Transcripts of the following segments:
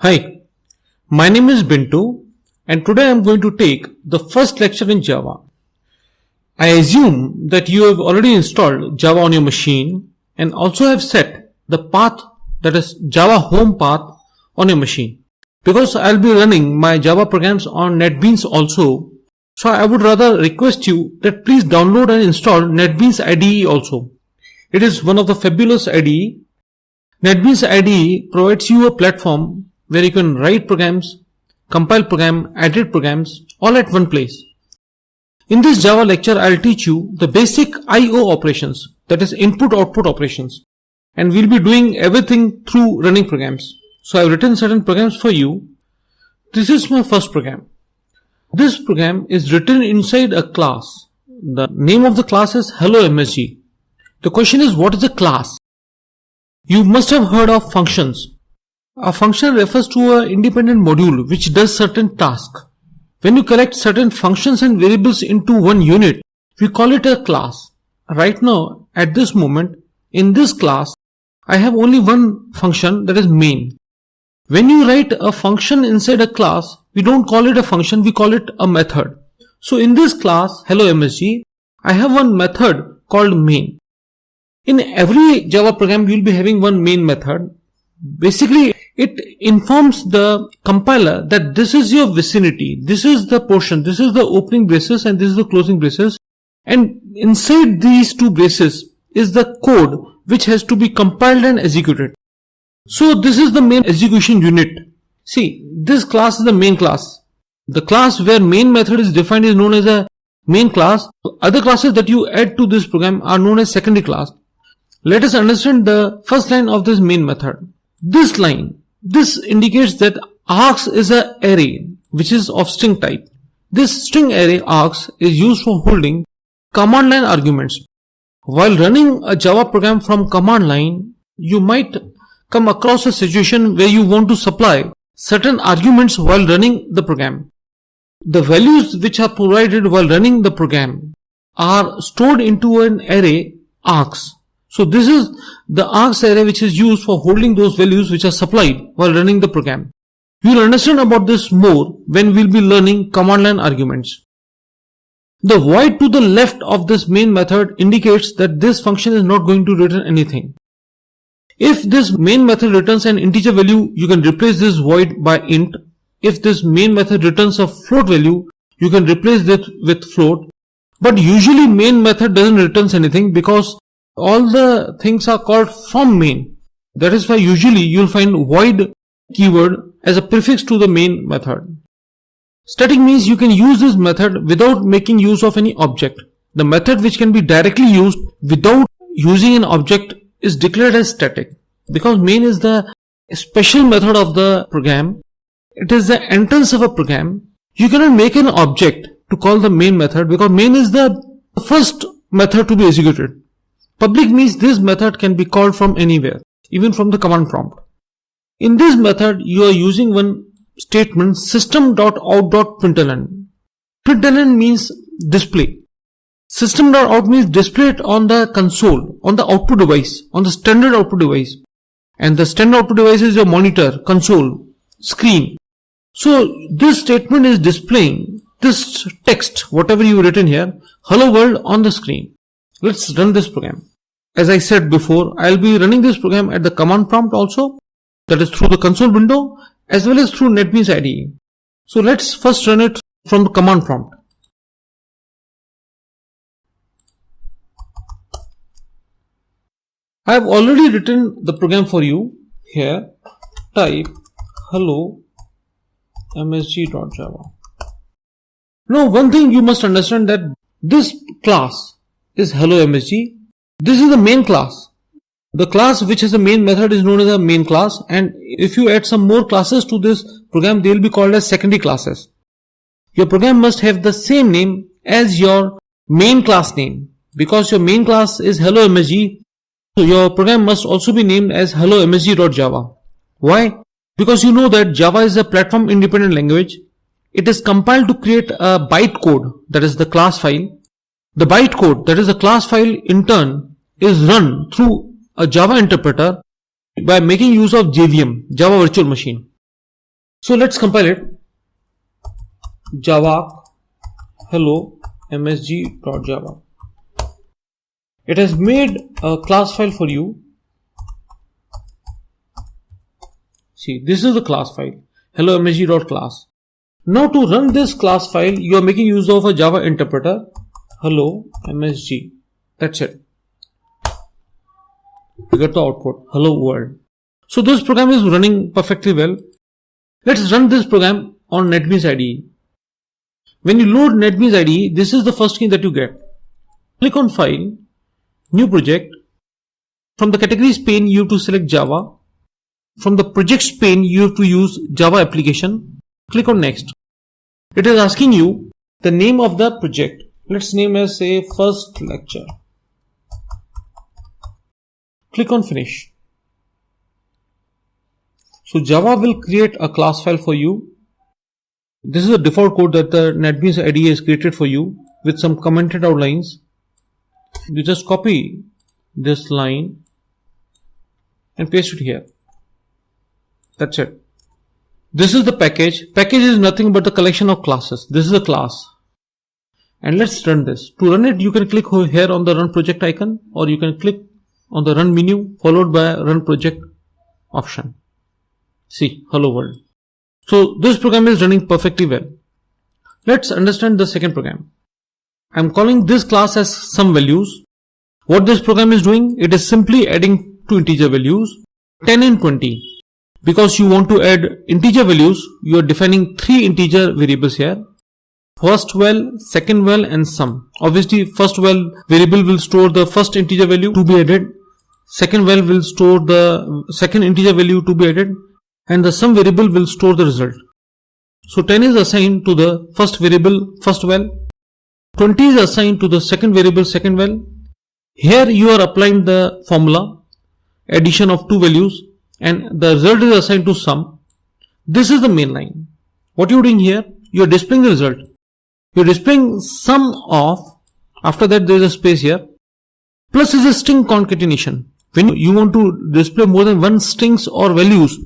Hi, my name is Bintu and today I am going to take the first lecture in Java. I assume that you have already installed Java on your machine and also have set the path, that is Java home path, on your machine. Because I will be running my Java programs on NetBeans also, so I would rather request you that please download and install NetBeans IDE also. It is one of the fabulous IDE. NetBeans IDE provides you a platform where you can write programs, compile program, edit programs all at one place. In this Java lecture, I will teach you the basic I/O operations, that is input-output operations, and we will be doing everything through running programs. So I have written certain programs for you. This is my first program. This program is written inside a class. The name of the class is Hello MSG. The question is, what is a class? You must have heard of functions. A function refers to an independent module which does certain tasks. When you collect certain functions and variables into one unit, we call it a class. Right now, at this moment, in this class, I have only one function, that is main. When you write a function inside a class, we don't call it a function, we call it a method. So in this class, Hello MSG, I have one method called main. In every Java program, you will be having one main method. Basically, it informs the compiler that this is your vicinity, this is the portion, this is the opening braces and this is the closing braces, and inside these two braces is the code which has to be compiled and executed. So this is the main execution unit. See, this class is the main class. The class where main method is defined is known as a main class. Other classes that you add to this program are known as secondary class. Let us understand the first line of this main method. This line, this indicates that args is an array which is of string type. This string array args is used for holding command line arguments. While running a Java program from command line, you might come across a situation where you want to supply certain arguments while running the program. The values which are provided while running the program are stored into an array args. So this is the args array which is used for holding those values which are supplied while running the program. You will understand about this more when we will be learning command line arguments. The void to the left of this main method indicates that this function is not going to return anything. If this main method returns an integer value, you can replace this void by int. If this main method returns a float value, you can replace it with float. But usually main method doesn't return anything because all the things are called from main. That is why usually you will find void keyword as a prefix to the main method. Static means you can use this method without making use of any object. The method which can be directly used without using an object is declared as static. Because main is the special method of the program, it is the entrance of a program. You cannot make an object to call the main method because main is the first method to be executed. Public means this method can be called from anywhere, even from the command prompt. In this method, you are using one statement, system.out.println. Println means display. System.out means display it on the console, on the output device, on the standard output device. And the standard output device is your monitor, console, screen. So this statement is displaying this text, whatever you written here, hello world on the screen. Let's run this program. As I said before, I will be running this program at the command prompt also, that is through the console window as well as through NetBeans IDE. So let's first run it from the command prompt. I have already written the program for you here. Type hello msg.java. Now one thing you must understand, that this class is hello msg. This is the main class. The class which has a main method is known as a main class, and if you add some more classes to this program, they will be called as secondary classes. Your program must have the same name as your main class name. Because your main class is hello msg, so your program must also be named as hello msg.java. Why? Because you know that Java is a platform independent language. It is compiled to create a bytecode, that is the class file. The bytecode, that is the class file, in turn is run through a Java interpreter by making use of JVM, Java Virtual Machine. So let's compile it. Java hello msg.java. It has made a class file for you. See, this is the class file, hello msg.class. Now to run this class file, you are making use of a Java interpreter, hello msg. That's it. You get the output, hello world. So this program is running perfectly well. Let's run this program on NetBeans IDE. When you load NetBeans IDE, this is the first screen that you get. Click on File, New Project. From the Categories pane, you have to select Java. From the Projects pane, you have to use Java Application. Click on Next. It is asking you the name of the project. Let's name as say First Lecture. Click on Finish. So Java will create a class file for you. This is the default code that the NetBeans IDE has created for you with some commented out lines. You just copy this line and paste it here. That's it. This is the package. Package is nothing but the collection of classes. This is a class. And let's run this. To run it, you can click here on the Run Project icon, or you can click on the Run menu followed by Run Project option. See, hello world. So this program is running perfectly well. Let's understand the second program. I'm calling this class as sum values. What this program is doing, it is simply adding two integer values, 10 and 20. Because you want to add integer values, you are defining three integer variables here. First val, second val and sum. Obviously, first val variable will store the first integer value to be added. Second val will store the second integer value to be added. And the sum variable will store the result. So 10 is assigned to the first variable, first val. 20 is assigned to the second variable, second val. Here you are applying the formula, addition of two values, and the result is assigned to sum. This is the main line. What you are doing here, you are displaying the result. You are displaying sum of, after that there is a space here, plus is a string concatenation. When you want to display more than one strings or values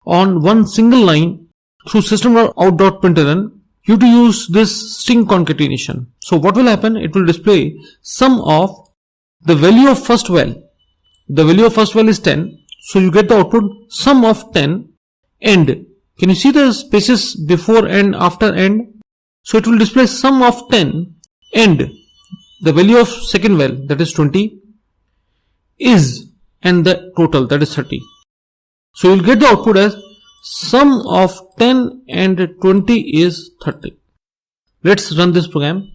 on one single line through system.out.println, you have to use this string concatenation. So what will happen? It will display sum of the value of first val. The value of first val is 10. So you get the output sum of 10 end. Can you see the spaces before and after end? So it will display sum of 10 end. The value of second val, that is 20, is, and the total, that is 30. So you will get the output as sum of 10 and 20 is 30. Let's run this program.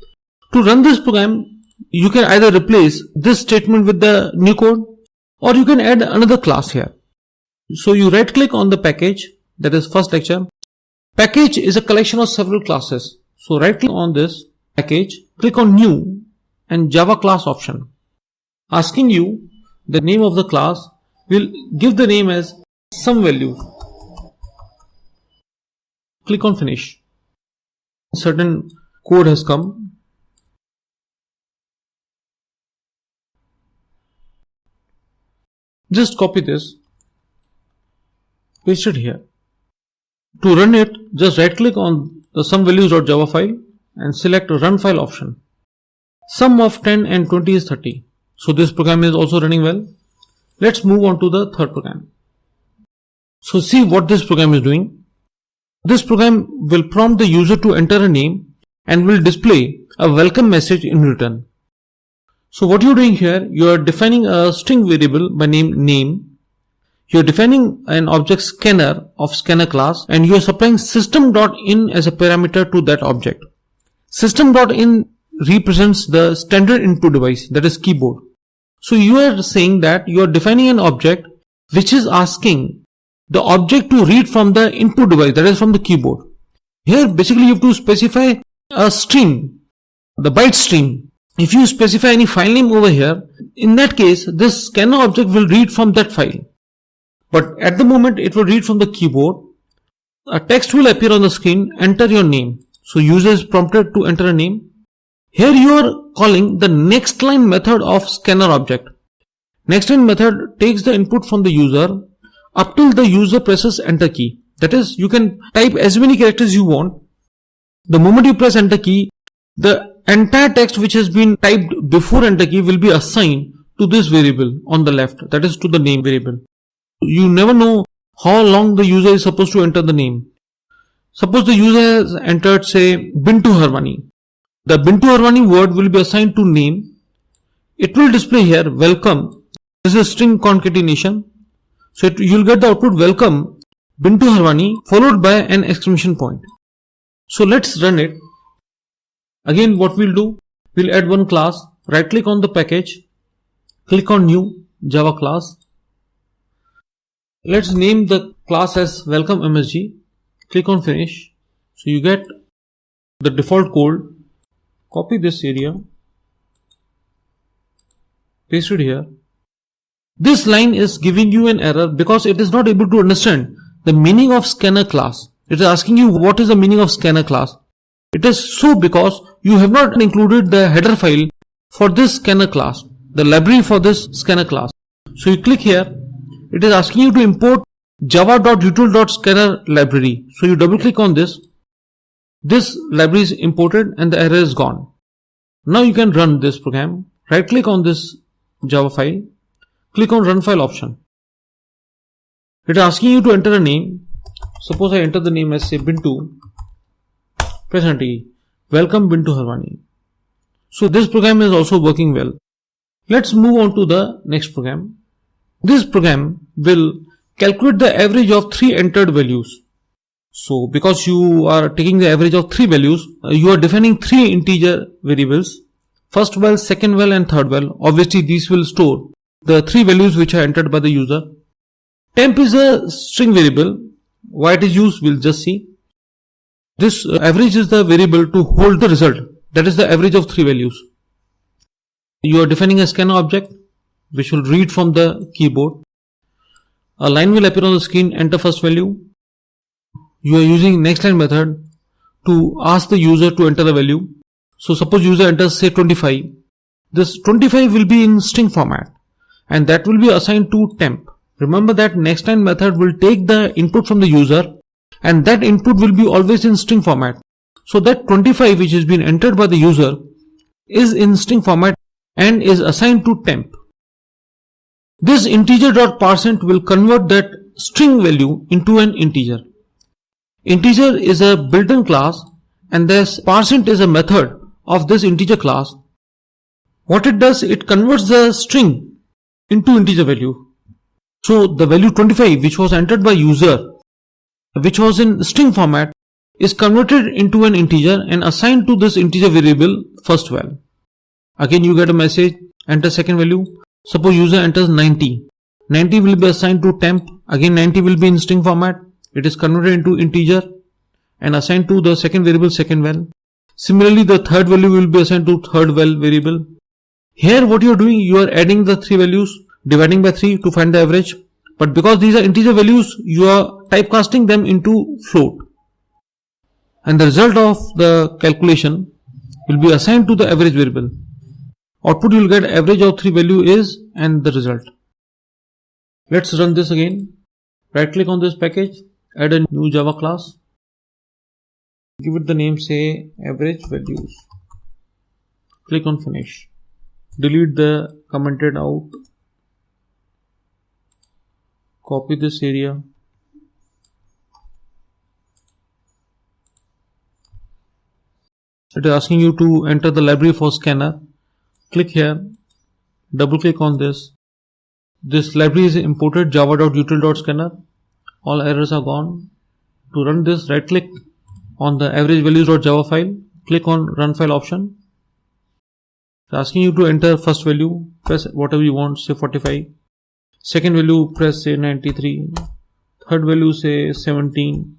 To run this program, you can either replace this statement with the new code, or you can add another class here. So you right click on the package, that is first lecture. Package is a collection of several classes. So right click on this package, click on new and Java class option. Asking you the name of the class, will give the name as sum value. Click on finish. Certain code has come. Just copy this, paste it here. To run it, just right click on the sumvalues.java file and select run file option. Sum of 10 and 20 is 30. So this program is also running well. Let's move on to the third program. So see what this program is doing. This program will prompt the user to enter a name and will display a welcome message in return. So what you are doing here, you are defining a string variable by name. You are defining an object scanner of scanner class, and you are supplying system.in as a parameter to that object. System.in represents the standard input device, that is keyboard. So you are saying that you are defining an object which is asking the object to read from the input device, that is from the keyboard. Here basically you have to specify a string, the byte string. If you specify any file name over here, in that case this scanner object will read from that file. But at the moment it will read from the keyboard. A text will appear on the screen, enter your name. So user is prompted to enter a name. Here you are calling the next line method of scanner object. Next line method takes the input from the user up till the user presses enter key. That is, you can type as many characters you want. The moment you press enter key, the entire text which has been typed before enter key will be assigned to this variable on the left, that is to the name variable. You never know how long the user is supposed to enter the name. Suppose the user has entered, say, Bintu Harwani. The Bintu Harwani word will be assigned to name. It will display here welcome. This is a string concatenation. So you'll get the output welcome Bintu Harwani followed by an exclamation point. So let's run it. Again, what we'll do, we'll add one class, right click on the package, click on new Java class. Let's name the class as welcome MSG. Click on finish. So you get the default code. Copy this area, paste it here. This line is giving you an error because it is not able to understand the meaning of scanner class. It is asking you what is the meaning of scanner class. It is so because you have not included the header file for this scanner class, the library for this scanner class. So you click here. It is asking you to import java.util.scanner library. So you double click on this. This library is imported and the error is gone. Now you can run this program. Right click on this Java file. Click on run file option. It is asking you to enter a name. Suppose I enter the name as say Bintu. Press enter key. Welcome Bintu Harwani. So this program is also working well. Let's move on to the next program. This program will calculate the average of 3 entered values. So because you are taking the average of 3 values, you are defining 3 integer variables. First val, second val and third val. Obviously these will store the 3 values which are entered by the user. Temp is a string variable. Why it is used, we'll just see. This average is the variable to hold the result. That is the average of 3 values. You are defining a scanner object which will read from the keyboard. A line will appear on the screen, enter first value. You are using next line method to ask the user to enter the value. So suppose user enters say 25. This 25 will be in string format and that will be assigned to temp. Remember that next line method will take the input from the user and that input will be always in string format. So that 25 which has been entered by the user is in string format and is assigned to temp. This integer.parseInt will convert that string value into an integer. Integer is a built-in class and this parseInt is a method of this integer class. What it does, it converts the string into integer value. So the value 25 which was entered by user, which was in string format, is converted into an integer and assigned to this integer variable first val. Again you get a message, enter second value. Suppose user enters 90. 90 will be assigned to temp. Again 90 will be in string format. It is converted into integer and assigned to the second variable second val. Similarly the third value will be assigned to third val variable. Here what you are doing, you are adding the 3 values, dividing by 3 to find the average. But because these are integer values, you are typecasting them into float. And the result of the calculation will be assigned to the average variable. Output you will get average of 3 value is and the result. Let's run this again. Right click on this package, add a new Java class. Give it the name say average values. Click on finish. Delete the commented out. Copy this area. It is asking you to enter the library for scanner. Click here, double click on this. This library is imported java.util.scanner. All errors are gone. To run this, right click on the average values.java file. Click on run file option. It's asking you to enter first value. Press whatever you want, say 45. Second value, press say 93. Third value, say 17.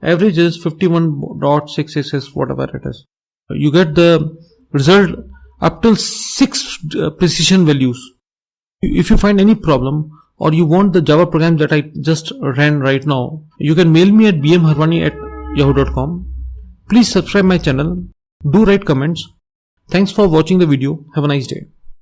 Average is 51.666, whatever it is. You get the result up till 6 precision values. If you find any problem or you want the Java program that I just ran right now, you can mail me at bmharwani@yahoo.com. Please subscribe my channel. Do write comments. Thanks for watching the video. Have a nice day.